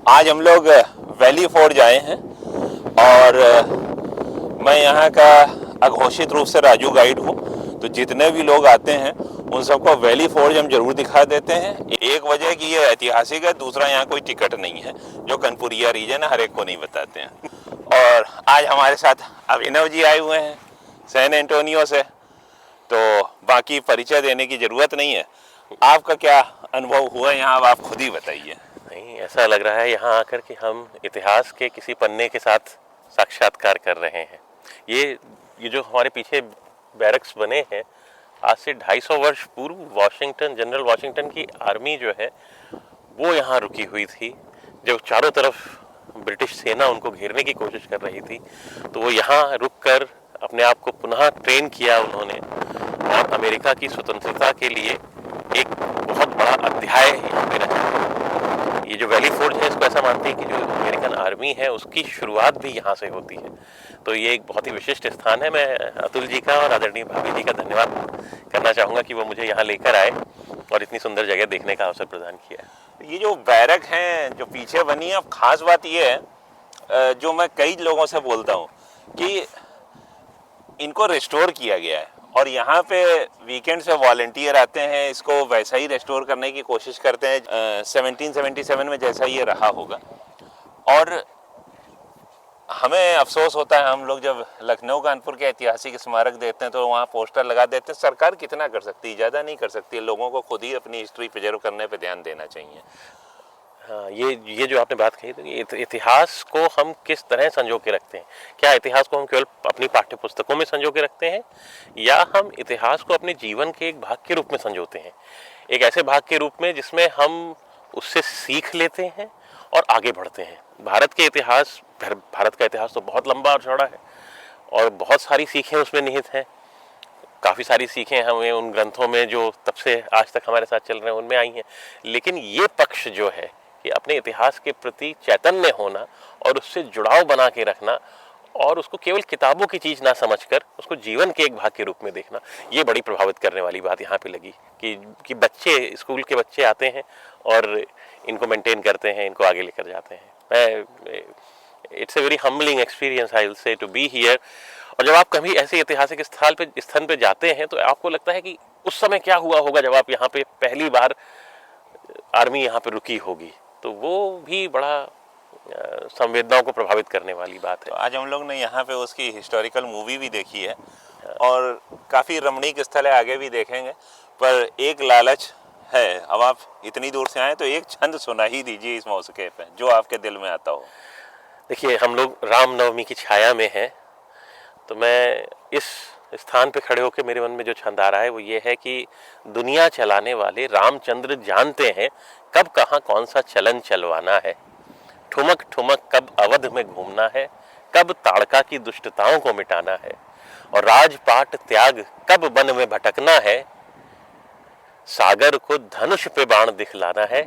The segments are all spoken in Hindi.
आज हम लोग वैली फोर्ज आए हैं और मैं यहाँ का अघोषित रूप से राजू गाइड हूँ। तो जितने भी लोग आते हैं उन सबको वैली फोर्ज हम जरूर दिखा देते हैं। एक वजह कि ये ऐतिहासिक है, दूसरा यहाँ कोई टिकट नहीं है जो कनपुरिया रीजन है, हर एक को नहीं बताते हैं। और आज हमारे साथ अभिनव जी आए हुए हैं सैन एंटोनियो से, तो बाकी परिचय देने की ज़रूरत नहीं है। आपका क्या अनुभव हुआ यहाँ, अब आप खुद ही बताइए। नहीं, ऐसा लग रहा है यहाँ आकर कि हम इतिहास के किसी पन्ने के साथ साक्षात्कार कर रहे हैं। ये जो हमारे पीछे बैरक्स बने हैं, आज से 250 वर्ष पूर्व जनरल वाशिंगटन की आर्मी जो है वो यहाँ रुकी हुई थी। जब चारों तरफ ब्रिटिश सेना उनको घेरने की कोशिश कर रही थी तो वो यहाँ रुककर अपने आप को पुनः ट्रेन किया उन्होंने, और अमेरिका की स्वतंत्रता के लिए एक बहुत बड़ा अध्याय यहाँ पे रचा। ये जो वैली फोर्ज है, इसको ऐसा मानते हैं कि जो अमेरिकन आर्मी है उसकी शुरुआत भी यहाँ से होती है। तो ये एक बहुत ही विशिष्ट स्थान है। मैं अतुल जी का और आदरणीय भाभी जी का धन्यवाद करना चाहूँगा कि वो मुझे यहाँ लेकर आए और इतनी सुंदर जगह देखने का अवसर प्रदान किया है। ये जो बैरक हैं जो पीछे बनी है, अब खास बात ये है जो मैं कई लोगों से बोलता हूँ कि इनको रिस्टोर किया गया है और यहाँ पे वीकेंड से वॉलंटियर आते हैं, इसको वैसा ही रिस्टोर करने की कोशिश करते हैं 1777 में जैसा ये रहा होगा। और हमें अफसोस होता है, हम लोग जब लखनऊ कानपुर के ऐतिहासिक स्मारक देखते हैं तो वहाँ पोस्टर लगा देते हैं। सरकार कितना कर सकती है, ज़्यादा नहीं कर सकती। लोगों को खुद ही अपनी हिस्ट्री प्रिजर्व करने पे ध्यान देना चाहिए। हाँ, ये जो आपने बात कही, तो ये इतिहास को हम किस तरह संजो के रखते हैं। क्या इतिहास को हम केवल अपनी पाठ्य पुस्तकों में संजो के रखते हैं, या हम इतिहास को अपने जीवन के एक भाग के रूप में संजोते हैं, एक ऐसे भाग के रूप में जिसमें हम उससे सीख लेते हैं और आगे बढ़ते हैं। भारत का इतिहास तो बहुत लंबा और चौड़ा है और बहुत सारी सीखें उसमें निहित हैं। काफ़ी सारी सीखें हमें उन ग्रंथों में जो तब से आज तक हमारे साथ चल रहे हैं उनमें आई हैं। लेकिन ये पक्ष जो है कि अपने इतिहास के प्रति चैतन्य होना और उससे जुड़ाव बना के रखना और उसको केवल किताबों की चीज़ ना समझकर उसको जीवन के एक भाग के रूप में देखना, ये बड़ी प्रभावित करने वाली बात यहाँ पे लगी कि बच्चे, स्कूल के बच्चे आते हैं और इनको मेंटेन करते हैं, इनको आगे लेकर जाते हैं। It's a very humbling experience I will say to be here. और जब आप कभी ऐसे ऐतिहासिक स्थान पे जाते हैं तो आपको लगता है कि उस समय क्या हुआ होगा जब आप यहाँ पे पहली बार आर्मी यहाँ पे रुकी होगी, तो वो भी बड़ा संवेदनाओं को प्रभावित करने वाली बात है। तो आज हम लोग ने यहाँ पे उसकी हिस्टोरिकल मूवी भी देखी है और काफ़ी रमणीक स्थल है, आगे भी देखेंगे। पर एक लालच है, अब आप इतनी दूर से आए तो एक छंद सुना ही दीजिए इस मौके पे जो आपके दिल में आता हो। देखिए, हम लोग रामनवमी की छाया में हैं, तो मैं इस स्थान पे खड़े होकर मेरे मन में जो छंद आ रहा है वो ये है कि दुनिया चलाने वाले रामचंद्र जानते हैं कब कहाँ कौन सा चलन चलवाना है। ठुमक ठुमक कब अवध में घूमना है, कब ताड़का की दुष्टताओं को मिटाना है, और राजपाट त्याग कब वन में भटकना है, सागर को धनुष पे बाण दिखलाना है,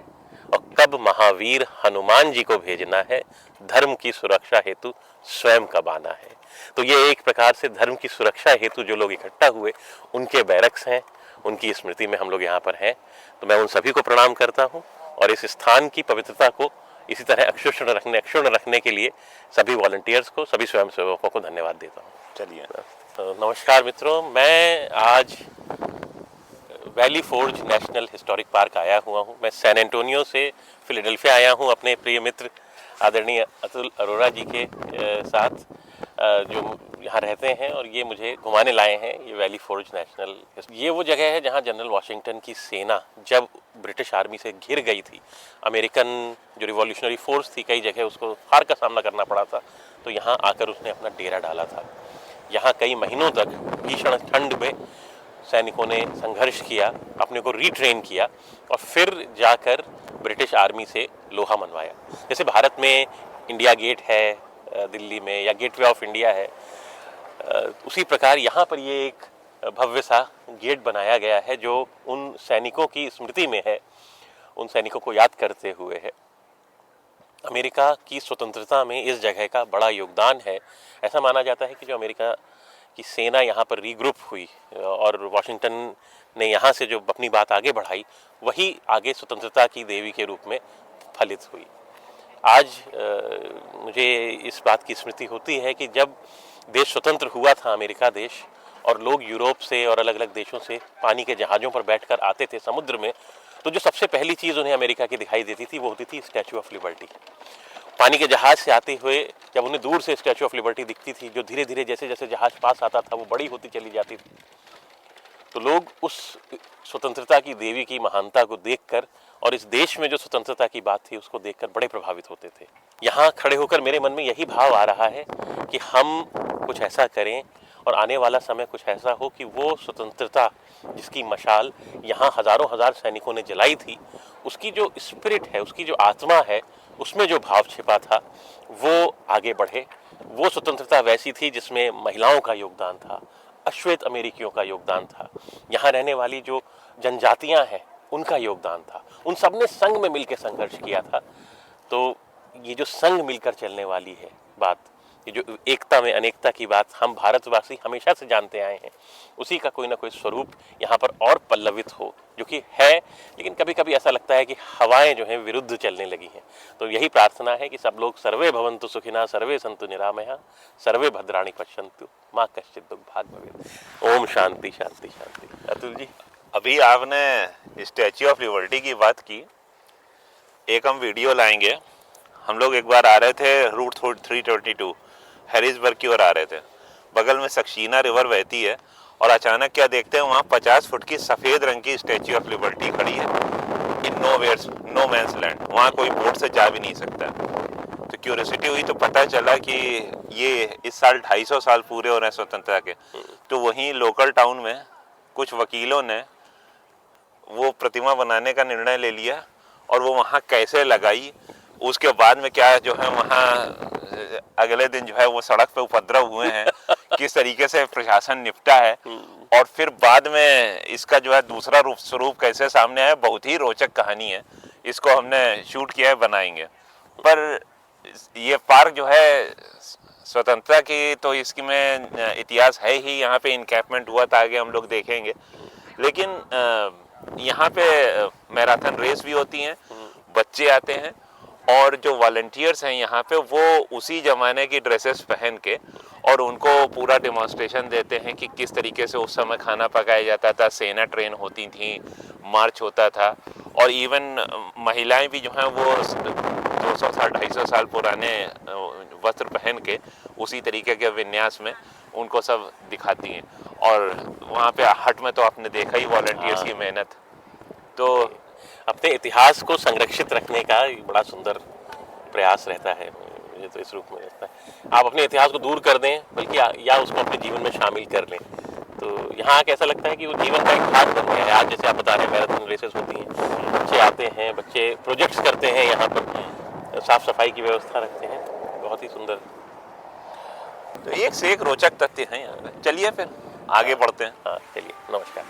और कब महावीर हनुमान जी को भेजना है, धर्म की सुरक्षा हेतु स्वयं कब आना है। तो ये एक प्रकार से धर्म की सुरक्षा हेतु जो लोग इकट्ठा हुए उनके बैरक्स हैं, उनकी स्मृति में हम लोग यहाँ पर हैं। तो मैं उन सभी को प्रणाम करता हूँ और इस स्थान की पवित्रता को इसी तरह अक्षुण्ण रखने के लिए सभी वॉलंटियर्स को, सभी स्वयंसेवकों को धन्यवाद देता हूँ। चलिए, तो नमस्कार मित्रों, मैं आज valley forge national historic park आया हुआ हूँ। मैं सैन एंटोनियो से फिलाडेल्फिया आया हूँ अपने प्रिय मित्र आदरणीय अतुल अरोड़ा जी के साथ, जो यहाँ रहते हैं, और ये मुझे घुमाने लाए हैं। ये वैली फोर्ज नेशनल, ये वो जगह है जहाँ जनरल वाशिंगटन की सेना जब ब्रिटिश आर्मी से घिर गई थी, अमेरिकन जो रिवॉल्यूशनरी फोर्स थी कई जगह उसको हार का सामना करना पड़ा था, तो यहाँ आकर उसने अपना डेरा डाला था। यहाँ कई महीनों तक भीषण ठंड में सैनिकों ने संघर्ष किया, अपने को रीट्रेन किया और फिर जाकर ब्रिटिश आर्मी से लोहा मनवाया। जैसे भारत में इंडिया गेट है दिल्ली में, या गेटवे ऑफ इंडिया है, उसी प्रकार यहाँ पर ये एक भव्य सा गेट बनाया गया है जो उन सैनिकों की स्मृति में है, उन सैनिकों को याद करते हुए है। अमेरिका की स्वतंत्रता में इस जगह का बड़ा योगदान है। ऐसा माना जाता है कि जो अमेरिका की सेना यहाँ पर रीग्रुप हुई और वाशिंगटन ने यहाँ से जो अपनी बात आगे बढ़ाई, वही आगे स्वतंत्रता की देवी के रूप में फलित हुई। आज मुझे इस बात की स्मृति होती है कि जब देश स्वतंत्र हुआ था, अमेरिका देश, और लोग यूरोप से और अलग अलग देशों से पानी के जहाज़ों पर बैठकर आते थे समुद्र में, तो जो सबसे पहली चीज़ उन्हें अमेरिका की दिखाई देती थी वो होती थी स्टैचू ऑफ लिबर्टी। पानी के जहाज़ से आते हुए जब उन्हें दूर से स्टैचू ऑफ लिबर्टी दिखती थी, जो धीरे धीरे जैसे जैसे जहाज़ पास आता था वो बड़ी होती चली जाती थी, तो लोग उस स्वतंत्रता की देवी की महानता को देखकर और इस देश में जो स्वतंत्रता की बात थी उसको देखकर बड़े प्रभावित होते थे। यहाँ खड़े होकर मेरे मन में यही भाव आ रहा है कि हम कुछ ऐसा करें और आने वाला समय कुछ ऐसा हो कि वो स्वतंत्रता जिसकी मशाल यहाँ हजारों हजार सैनिकों ने जलाई थी, उसकी जो स्पिरिट है, उसकी जो आत्मा है, उसमें जो भाव छिपा था वो आगे बढ़े। वो स्वतंत्रता वैसी थी जिसमें महिलाओं का योगदान था, अश्वेत अमेरिकियों का योगदान था, यहाँ रहने वाली जो जनजातियां हैं उनका योगदान था। उन सब ने संग में मिलकर संघर्ष किया था। तो ये जो संग मिलकर चलने वाली है बात, ये जो एकता में अनेकता की बात हम भारतवासी हमेशा से जानते आए हैं, उसी का कोई ना कोई स्वरूप यहाँ पर और पल्लवित हो, जो कि है, लेकिन कभी कभी ऐसा लगता है कि हवाएं जो हैं विरुद्ध चलने लगी हैं। तो यही प्रार्थना है कि सब लोग सर्वे भवन्तु सुखिनः, सर्वे सन्तु निरामयाः, सर्वे भद्राणि पश्यन्तु, मा कश्चित् दुःखभाग् भवेत्। ओम शांति शांति शांति। अतुल जी, अभी आपने स्टैच्यू ऑफ लिबर्टी की बात की, एक हम वीडियो लाएंगे। हम लोग एक बार आ रहे थे रूट 322 हैरिसबर्ग की ओर आ रहे थे, बगल में सक्शीना रिवर बहती है और अचानक क्या देखते हैं, वहाँ 50 फुट की सफ़ेद रंग की स्टैच्यू ऑफ लिबर्टी खड़ी है इन नो मैंस लैंड। वहाँ कोई बोट से जा भी नहीं सकता। तो क्यूरियोसिटी हुई तो पता चला कि ये इस साल 250 साल पूरे हो रहे हैं स्वतंत्रता के। तो वहीं लोकल टाउन में कुछ वकीलों ने वो प्रतिमा बनाने का निर्णय ले लिया और वो वहाँ कैसे लगाई, उसके बाद में क्या जो है वहाँ अगले दिन जो है वो सड़क पे उपद्रव हुए हैं, किस तरीके से प्रशासन निपटा है, और फिर बाद में इसका जो है दूसरा स्वरूप कैसे सामने आया, बहुत ही रोचक कहानी है। इसको हमने शूट किया है, बनाएंगे। पर ये पार्क जो है स्वतंत्रता की, तो इसकी में इतिहास है ही। यहाँ पे इनकैम्पमेंट हुआ था, आगे हम लोग देखेंगे। लेकिन यहाँ पे मैराथन रेस भी होती हैं, बच्चे आते हैं और जो वॉलंटियर्स हैं यहाँ पे वो उसी ज़माने की ड्रेसेस पहन के और उनको पूरा डेमोन्स्ट्रेशन देते हैं कि किस तरीके से उस समय खाना पकाया जाता था, सेना ट्रेन होती थी, मार्च होता था, और इवन महिलाएं भी जो हैं वो 200 साल 250 साल पुराने वस्त्र पहन के उसी तरीके के विन्यास में उनको सब दिखाती हैं। और वहाँ पे हट में तो आपने देखा ही वॉलंटियर्स की मेहनत। तो अपने इतिहास को संरक्षित रखने का बड़ा सुंदर प्रयास रहता है, मुझे तो इस रूप में लगता है। आप अपने इतिहास को दूर कर दें, बल्कि या उसको अपने जीवन में शामिल कर लें। तो यहाँ आके ऐसा लगता है कि वो जीवन का एक भाग बन गया है। आज जैसे आप बता रहे हैं मैराथन रेसेस होती हैं, बच्चे आते हैं, बच्चे प्रोजेक्ट्स करते हैं, यहाँ पर साफ सफाई की व्यवस्था रखते हैं, बहुत ही सुंदर। एक से एक रोचक तथ्य हैं यहाँ पे। चलिए फिर आगे बढ़ते हैं। हाँ चलिए, नमस्कार।